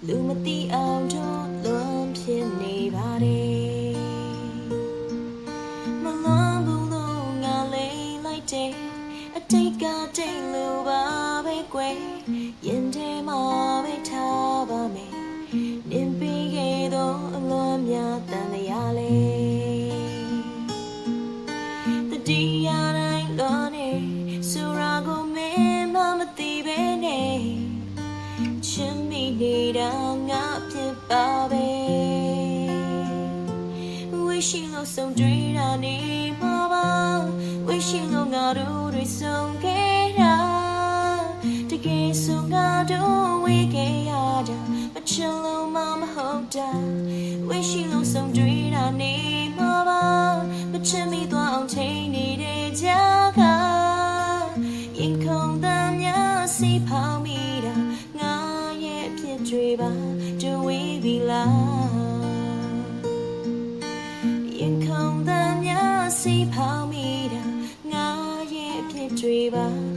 လူမသိအောင်တော့လွန်ဖြစ်နေပါတယ်မလွန်ဘူးလို့ငါလိမ့်လိုက်တဲ့အတိတ်ကတိတ်လို့ပါပဲကွယ်ရင်ထဲမှာပဲထားပါမယ်နင်ပေးခဲ့သောအလွန်များတန်တရားလေးတတိယတိုင်းလွန်နေဆိုရာကိုမင်းမသိပဲနဲ့ချစ်မိနေတာငါဖြစ်ပါပဲဝိရှိလို့ဆုံးတွေ့တာနေမှာပါဝိရှိလို့ငါတို့တွေဆုံးခဲ့တာတကယ်ဆိုငါတို့ဝေးခဲ့ရတာမချင်လို့မဟုတ်တာဝိရှိလို့ဆုံးတွေ့တာနေမှာပါမချင်မိသွားအောင်ချိန်နေတဲ့ကြားကရင်ခုန်တမ်းများစီဖောင်းမိတာငါရဲ့ဖြစ်တွေပါတွေ့ဝေးပြီလားရင်ခုန်တမ်းများစီဖောင်းမိတာငါရဲ့ဖြစ်တွေပါ